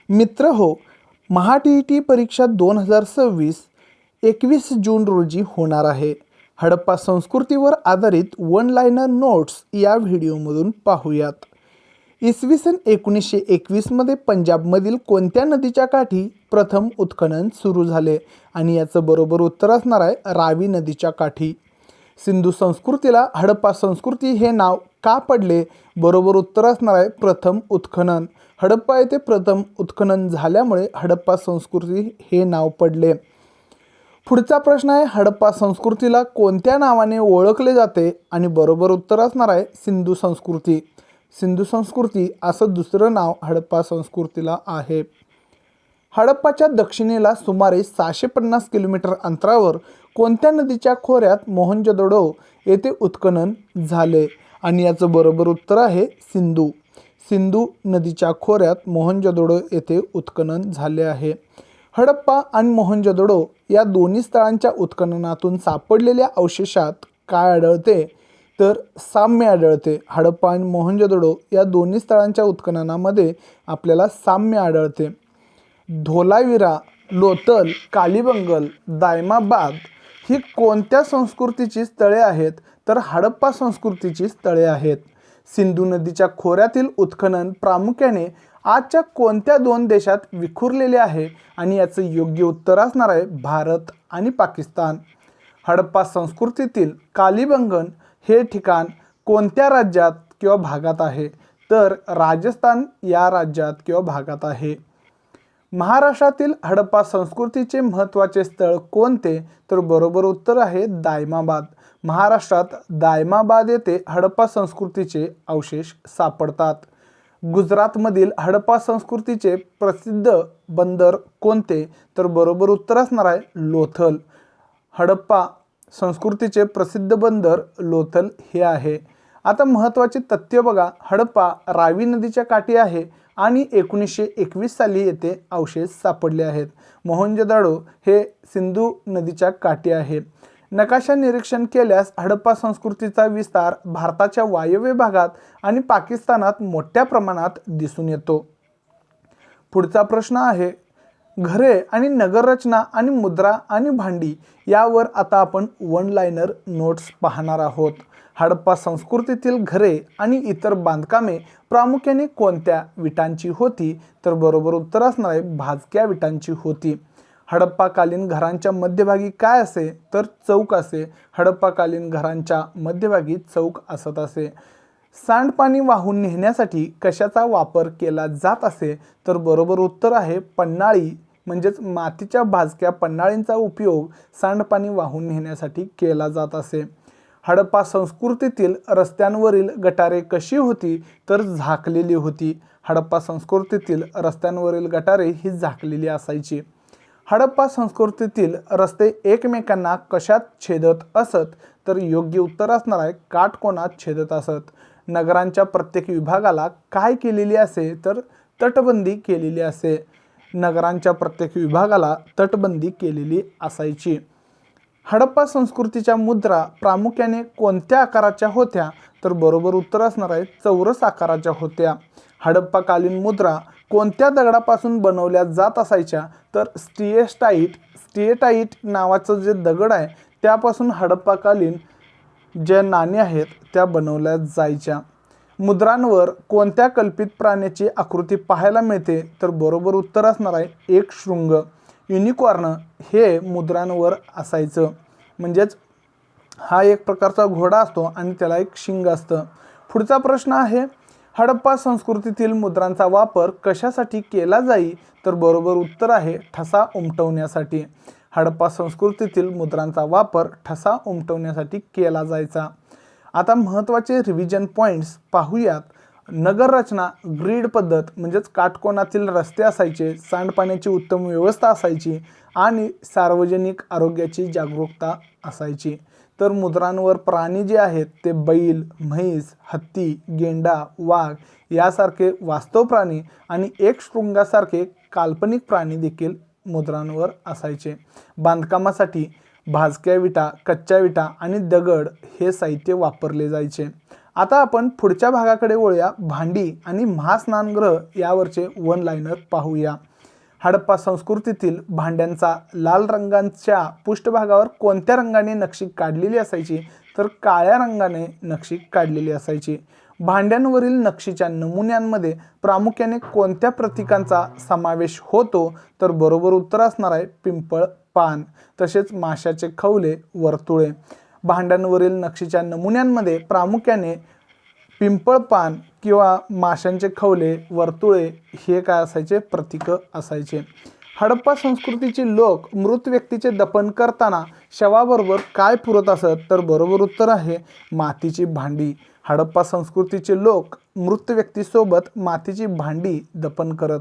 मित्र हो, महा-टी-ई-टी परीक्षा 2026 21 जून रोजी होणार आहे. हडप्पा संस्कृतीवर आधारित वन लाइनर नोट्स या व्हिडिओमधून पाहूयात. इसवी सन 1921 मध्ये पंजाबमधील कोणत्या नदीच्या काठी प्रथम उत्खनन सुरू झाले? आणि याचं बरोबर उत्तर असणार आहे रावी नदीच्या काठी. सिंधू संस्कृतीला हडप्पा संस्कृती हे नाव का पडले? बरोबर उत्तर असणार आहे प्रथम उत्खनन. हडप्पा येथे प्रथम उत्खनन झाल्यामुळे हडप्पा संस्कृती हे नाव पडले. पुढचा प्रश्न आहे, हडप्पा संस्कृतीला कोणत्या नावाने ओळखले जाते? आणि बरोबर उत्तर असणार आहे सिंधू संस्कृती. सिंधू संस्कृती असं दुसरं नाव हडप्पा संस्कृतीला आहे. हडप्पाच्या दक्षिणेला सुमारे 650 किलोमीटर अंतरावर कोणत्या नदीच्या खोऱ्यात मोहनजोदडो येथे उत्खनन झाले? आणि याचं बरोबर उत्तर आहे सिंधू. सिंधू नदीच्या खोऱ्यात मोहनजोदडो येथे उत्खनन झाले आहे. हडप्पा आणि मोहनजोदडो या दोन्ही स्थळांच्या उत्खननातून सापडलेल्या अवशेषात काय आढळते? तर साम्य आढळते. हडप्पा आणि मोहनजोदडो या दोन्ही स्थळांच्या उत्खननामध्ये आपल्याला साम्य आढळते. धोलावीरा, लोथल, कालीबंगन, दायमाबाद ही कोणत्या संस्कृतीची स्थळे आहेत? तर हडप्पा संस्कृतीची स्थळे आहेत. सिंधू नदीच्या खोऱ्यातील उत्खनन प्रामुख्याने आजच्या कोणत्या दोन देशात विखुरलेले आहे? आणि याचं योग्य उत्तर असणार आहे भारत आणि पाकिस्तान. हडप्पा संस्कृतीतील कालीबंगन हे ठिकाण कोणत्या राज्यात किंवा भागात आहे? तर राजस्थान या राज्यात किंवा भागात आहे. महाराष्ट्रातील हडप्पा संस्कृतीचे महत्त्वाचे स्थळ कोणते? तर बरोबर उत्तर आहे दायमाबाद. महाराष्ट्रात दायमाबाद येथे हडप्पा संस्कृतीचे अवशेष सापडतात. गुजरातमधील हडप्पा संस्कृतीचे प्रसिद्ध बंदर कोणते? तर बरोबर उत्तर असणार आहे लोथल. हडप्पा संस्कृतीचे प्रसिद्ध बंदर लोथल हे आहे. आता महत्त्वाचे तथ्य बघा, हडप्पा रावी नदीच्या काठी आहे आणि 1921 साली येथे अवशेष सापडले आहेत. मोहनजोदडो हे सिंधू नदीच्या काठी आहे. नकाशा निरीक्षण केल्यास हडप्पा संस्कृतीचा विस्तार भारताच्या वायव्य भागात आणि पाकिस्तानात मोठ्या प्रमाणात दिसून येतो. पुढचा प्रश्न आहे, घरे आणि नगररचना आणि मुद्रा आणि भांडी यावर आता आपण वन लाइनर नोट्स पाहणार आहोत. हडप्पा संस्कृतीतील घरे आणि इतर बांधकामे प्रामुख्याने कोणत्या विटांची होती? तर बरोबर उत्तर असणार आहे भाजक्या विटांची होती. हडप्पाकालीन घरांच्या मध्यभागी काय असे? तर चौक असे. हडप्पाकालीन घरांच्या मध्यभागी चौक असत असे. सांडपाणी वाहून नेण्यासाठी कशाचा वापर केला जात असे? तर बरोबर उत्तर आहे पन्हाळी, म्हणजेच मातीच्या भाजक्या पन्हाळींचा उपयोग सांडपाणी वाहून नेण्यासाठी केला जात असे. हडप्पा संस्कृतीतील रस्त्यांवरील गटारे कशी होती? तर झाकलेली होती. हडप्पा संस्कृतीतील रस्त्यांवरील गटारे ही झाकलेली असायची. हडप्पा संस्कृतीतील रस्ते एकमेकांना कशात छेदत असत? तर योग्य उत्तर असणार आहे काटकोनात छेदत असत. नगरांच्या प्रत्येक विभागाला काय केलेली असे? तर तटबंदी केलेली असे. नगरांच्या प्रत्येक विभागाला तटबंदी केलेली असायची. हडप्पा संस्कृतीच्या मुद्रा प्रामुख्याने कोणत्या आकाराच्या होत्या? तर बरोबर उत्तर असणार आहे चौरस आकाराच्या होत्या. हडप्पाकालीन मुद्रा कोणत्या दगडापासून बनवल्या जात असायच्या? तर स्टिएटाईट नावाचं जे दगड आहे त्यापासून हडप्पाकालीन ज्या नाणी आहेत त्या बनवल्या जायच्या. मुद्रांवर कोणत्या कल्पित प्राण्याची आकृती पाहायला मिळते? तर बरोबर उत्तर असणार आहे एक शृंग. युनिकॉर्न हे मुद्रांवर असायचं, म्हणजेच हा एक प्रकारचा घोडा असतो आणि त्याला एक शिंग असतं. पुढचा प्रश्न आहे, हडप्पा संस्कृतीतील मुद्रांचा वापर कशासाठी केला जाई? तर बरोबर उत्तर आहे ठसा उमटवण्यासाठी. हडप्पा संस्कृतीतील मुद्रांचा वापर ठसा उमटवण्यासाठी केला जायचा. आता महत्त्वाचे रिव्हिजन पॉईंट्स पाहूयात. नगररचना ग्रीड पद्धत, म्हणजेच काटकोनातील रस्ते असायचे, सांडपाण्याची उत्तम व्यवस्था असायची आणि सार्वजनिक आरोग्याची जागरूकता असायची. तर मुद्रांवर प्राणी जे आहेत ते बैल, म्हैस, हत्ती, गेंडा, वाघ यासारखे वास्तव प्राणी आणि एक शृंगासारखे काल्पनिक प्राणी देखील मुद्रांवर असायचे. बांधकामासाठी भाजक्या विटा, कच्च्या विटा आणि दगड हे साहित्य वापरले जायचे. आता आपण पुढच्या भागाकडे वळूया, भांडी आणि महास्नानगृह यावरचे वन लाईनर पाहूया। हडप्पा संस्कृतीतील भांड्यांचा लाल रंगाच्या पृष्ठभागावर कोणत्या रंगाने नक्षी काढलेली असायची, तर काळ्या रंगाने नक्षी काढलेली असायची। भांड्यांवरील नक्षीच्या नमुन्यांमध्ये प्रामुख्याने कोणत्या प्रतीकांचा समावेश होतो, तर बरोबर उत्तर असणार आहे पिंपळ पान, तसेच माशाचे खवले, वर्तुळे। भांड्यांवरील नक्षीच्या नमुन्यांमध्ये प्रामुख्याने पिंपळ पान किंवा माशांचे खवले, वर्तुळे हे काय असायचे, प्रतीक असायचे। हडप्पा संस्कृतीचे लोक मृत व्यक्तीचे दफन करताना शवाबरोबर काय पुरत असत, तर बरोबर उत्तर आहे मातीची भांडी। हडप्पा संस्कृतीचे लोक मृत व्यक्तीसोबत मातीची भांडी दफन करत।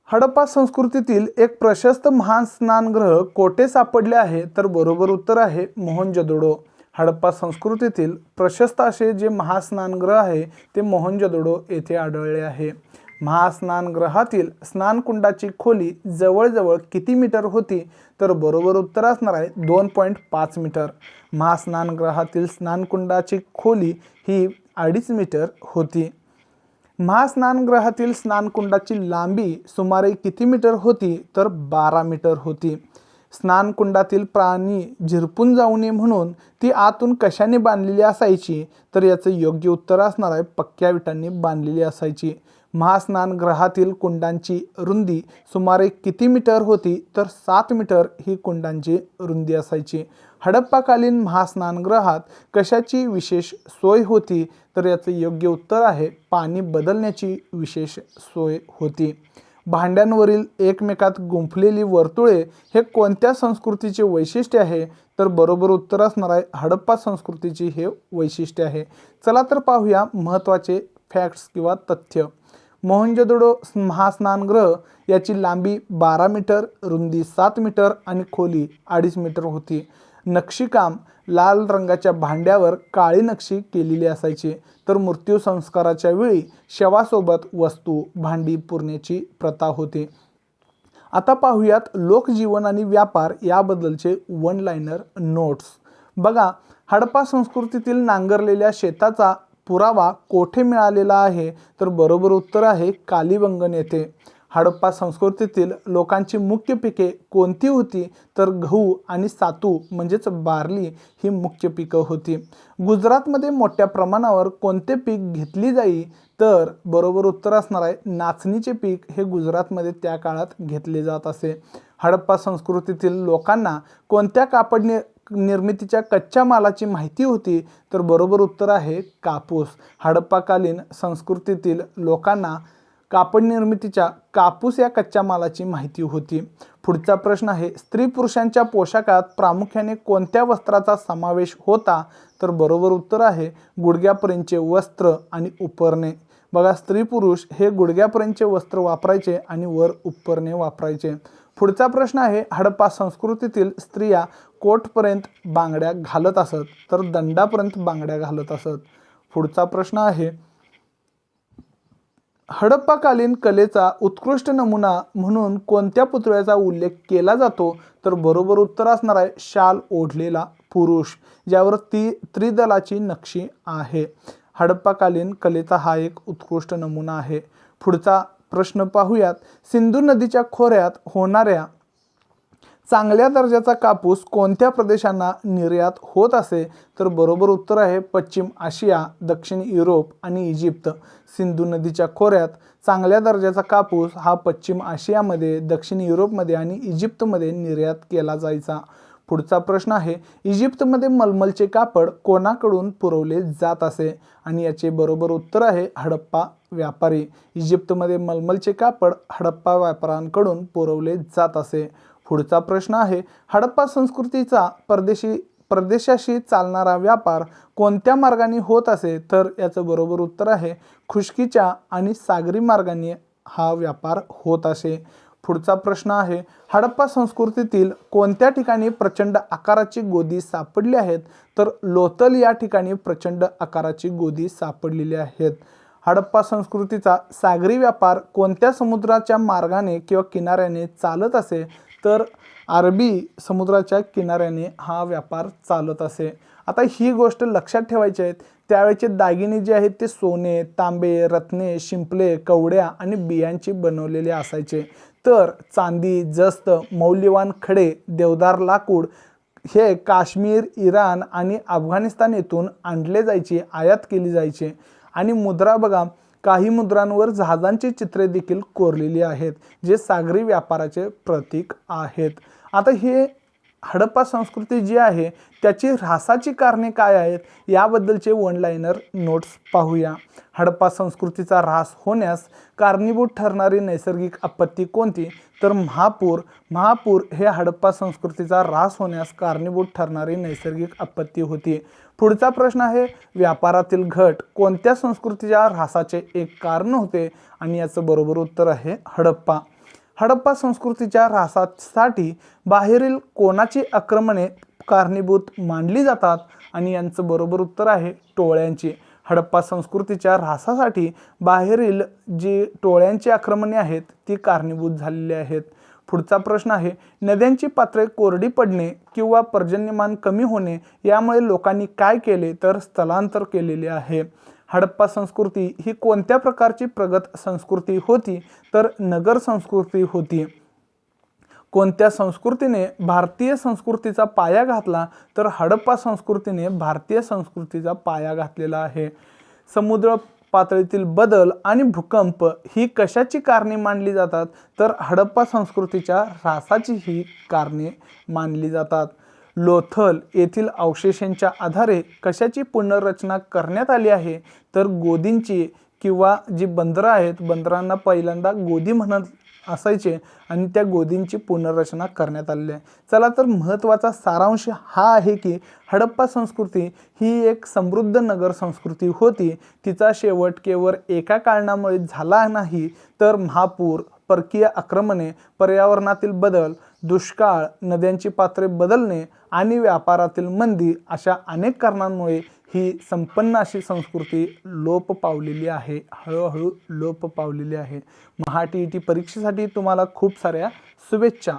हडप्पा संस्कृतीतील एक प्रशस्त महास्नानगृह कोठे सापडले आहे, तर बरोबर उत्तर आहे मोहनजोदडो। हडप्पा संस्कृतीतील प्रशस्त असे जे महास्नानगृह आहे ते मोहनजोदडो येथे आढळले आहे। महास्नानगृहातील स्नानकुंडाची खोली जवळजवळ किती मीटर होती, तर बरोबर उत्तर असणार आहे 2.5 मीटर। महास्नानगृहातील स्नानकुंडाची खोली ही 2.5 मीटर होती। महास्नानगृहातील स्नानकुंडाची लांबी सुमारे किती मीटर होती, तर 12 मीटर होती। स्नानकुंडातील प्राणी झिरपून जाऊ नये म्हणून ती आतून कशाने बांधलेली असायची, तर याचं योग्य उत्तर असणार आहे पक्क्या विटांनी बांधलेली असायची। महास्नानगृहातील कुंडांची रुंदी सुमारे किती मीटर होती, तर 7 मीटर ही कुंडांची रुंदी असायची। हडप्पाकालीन महास्नानगृहात कशाची विशेष सोय होती, तर याचं योग्य उत्तर आहे पाणी बदलण्याची विशेष सोय होती। भांड्यांवरील एकमेकात गुंफलेली वर्तुळे हे कोणत्या संस्कृतीचे वैशिष्ट्य आहे, तर बरोबर उत्तर असणार आहे हडप्पा संस्कृतीची हे वैशिष्ट्य आहे। चला तर पाहूया महत्त्वाचे फॅक्ट्स किंवा तथ्य। मोहनजोदडो महास्नानगृह याची लांबी 12 मीटर, रुंदी 7 मीटर आणि खोली 2.5 मीटर होती। नक्षीकाम लाल रंगाच्या भांड्यावर काळी नक्षी केलेली असायची, तर मृत्यू संस्काराच्या वेळी शवासोबत वस्तू भांडी पुरण्याची प्रथा होती। आता पाहूयात लोकजीवन आणि व्यापार याबद्दलचे वन लाईनर नोट्स। बघा, हडप्पा संस्कृतीतील नांगरलेल्या शेताचा पुरावा कोठे मिळालेला आहे, तर बरोबर उत्तर आहे कालीबंगन येथे। हडप्पा संस्कृतीतील लोकांची मुख्य पिके कोणती होती, तर गहू आणि सातू म्हणजेच बार्ली ही मुख्य पिकं होती। गुजरातमध्ये मोठ्या प्रमाणावर कोणते पीक घेतली जाई, तर बरोबर उत्तर असणार आहे नाचणीचे पीक हे गुजरातमध्ये त्या काळात घेतले जात असे। हडप्पा संस्कृतीतील लोकांना कोणत्या कापड निर्मितीच्या कच्च्या मालाची माहिती होती, तर बरोबर उत्तर आहे कापूस। हडप्पाकालीन संस्कृतीतील लोकांना कापड निर्मितीच्या कापूस या कच्च्या मालाची माहिती होती। पुढचा प्रश्न आहे स्त्री पुरुषांच्या पोशाखात प्रामुख्याने कोणत्या वस्त्राचा समावेश होता, तर बरोबर उत्तर आहे गुडघ्यापर्यंतचे वस्त्र आणि उपरणे। बघा, स्त्री पुरुष हे गुडघ्यापर्यंतचे वस्त्र वापरायचे आणि वर उपरणे वापरायचे। पुढचा प्रश्न आहे हडप्पा संस्कृतीतील स्त्रिया कोटपर्यंत बांगड्या घालत असत, तर दंडापर्यंत बांगड्या घालत असत। पुढचा प्रश्न आहे हडप्पाकालीन कलेचा उत्कृष्ट नमुना म्हणून कोणत्या पुतळ्याचा उल्लेख केला जातो, तर बरोबर उत्तर असणार आहे शाल ओढलेला पुरुष, ज्यावर त्रिदलाची नक्षी आहे। हडप्पाकालीन कलेचा हा एक उत्कृष्ट नमुना आहे। पुढचा प्रश्न पाहूयात, सिंधू नदीच्या खोऱ्यात होणाऱ्या चांगल्या दर्जाचा कापूस कोणत्या प्रदेशांना निर्यात होत असे, तर बरोबर उत्तर आहे पश्चिम आशिया, दक्षिण युरोप आणि इजिप्त। सिंधू नदीच्या खोऱ्यात चांगल्या दर्जाचा कापूस हा पश्चिम आशियामध्ये, दक्षिण युरोपमध्ये आणि इजिप्तमध्ये निर्यात केला जायचा। पुढचा प्रश्न आहे इजिप्तमध्ये मलमलचे कापड कोणाकडून पुरवले जात असे, आणि याचे बरोबर उत्तर आहे हडप्पा व्यापारी। इजिप्तमध्ये मलमलचे कापड हडप्पा व्यापाऱ्यांकडून पुरवले जात असे। पुढचा प्रश्न आहे हडप्पा संस्कृतीचा परदेशाशी चालणारा व्यापार कोणत्या मार्गाने होत असे, तर याचं बरोबर उत्तर आहे खुष्कीच्या आणि सागरी मार्गाने हा व्यापार होत असे। पुढचा प्रश्न आहे हडप्पा संस्कृतीतील कोणत्या ठिकाणी प्रचंड आकाराची गोदी सापडली आहेत, तर लोथल या ठिकाणी प्रचंड आकाराची गोदी सापडलेली आहेत। हडप्पा संस्कृतीचा सागरी व्यापार कोणत्या समुद्राच्या मार्गाने किंवा किनाऱ्याने चालत असे, तर अरबी समुद्राच्या किनाऱ्याने हा व्यापार चालत असे। आता ही गोष्ट लक्षात ठेवायची आहे. त्यावेळेचे दागिने जे आहेत ते सोने, तांबे, रत्ने, शिंपले, कवड्या आणि बियांचे बनवलेले असायचे. तर चांदी, जस्त, मौल्यवान खडे, देवदार लाकूड हे काश्मीर, इराण आणि अफगाणिस्तान येथून आणले जायचे, आयात केली जायचे. आणि मुद्रा बघा, काही मुद्रांवर जहाजांची चित्रे देखील कोरलेली आहेत, जे सागरी व्यापाराचे प्रतीक आहेत. आता हे हडप्पा संस्कृती जी आहे त्याची ऱ्हासाची कारणे काय आहेत याबद्दलचे वन लाइनर नोट्स पाहूया. हडप्पा संस्कृतीचा ऱ्हास होण्यास कारणीभूत ठरणारी नैसर्गिक आपत्ती कोणती? तर महापूर हे हडप्पा संस्कृतीचा ऱ्हास होण्यास कारणीभूत ठरणारी नैसर्गिक आपत्ती होती. पुढचा प्रश्न आहे, व्यापारातील घट कोणत्या संस्कृतीच्या ऱ्हासाचे एक कारण होते? आणि याचं बरोबर उत्तर आहे हडप्पा. हडप्पा संस्कृतीच्या ऱ्हासासाठी बाहेरील कोणाची आक्रमणे कारणीभूत मानली जातात? आणि यांचं बरोबर उत्तर आहे टोळ्यांची. हडप्पा संस्कृतीच्या ऱ्हासासाठी बाहेरील जी टोळ्यांची आक्रमणे आहेत ती कारणीभूत झालेली आहेत. पुढचा प्रश्न आहे, नद्यांची पात्रे कोरडी पडणे किंवा पर्जन्यमान कमी होणे यामुळे लोकांनी काय केले? तर स्थलांतर केलेले आहे. हडप्पा संस्कृती ही कोणत्या प्रकारची प्रगत संस्कृती होती? तर नगर संस्कृती होती. कोणत्या संस्कृतीने भारतीय संस्कृतीचा पाया घातला? तर हडप्पा संस्कृतीने भारतीय संस्कृतीचा पाया घातलेला आहे. समुद्र पातळीतील बदल आणि भूकंप ही कशाची कारणे मानली जातात? तर हडप्पा संस्कृतीच्या ऱ्हासाची ही कारणे मानली जातात. लोथल येथील अवशेषांच्या आधारे कशाची पुनर्रचना करण्यात आली आहे? तर गोदींची, किंवा जी बंदरं आहेत, बंदरांना पहिल्यांदा गोदी म्हणत असायचे आणि त्या गोदींची पुनर्रचना करण्यात आलेली आहे. चला तर महत्त्वाचा सारांश हा आहे की हडप्पा संस्कृती ही एक समृद्ध नगर संस्कृती होती. तिचा शेवट केवळ एका कारणामुळे झाला नाही, तर महापूर, परकीय आक्रमणे, पर्यावरणातील बदल, दुष्काळ, नद्यांची पात्रे बदलणे आणि व्यापारातील मंदी अशा अनेक कारणांमुळे ही संपन्न अशी संस्कृती लोप पावलेली आहे, हळूहळू लोप पावलेली आहे. महा TET परीक्षेसाठी तुम्हाला खूप साऱ्या शुभेच्छा.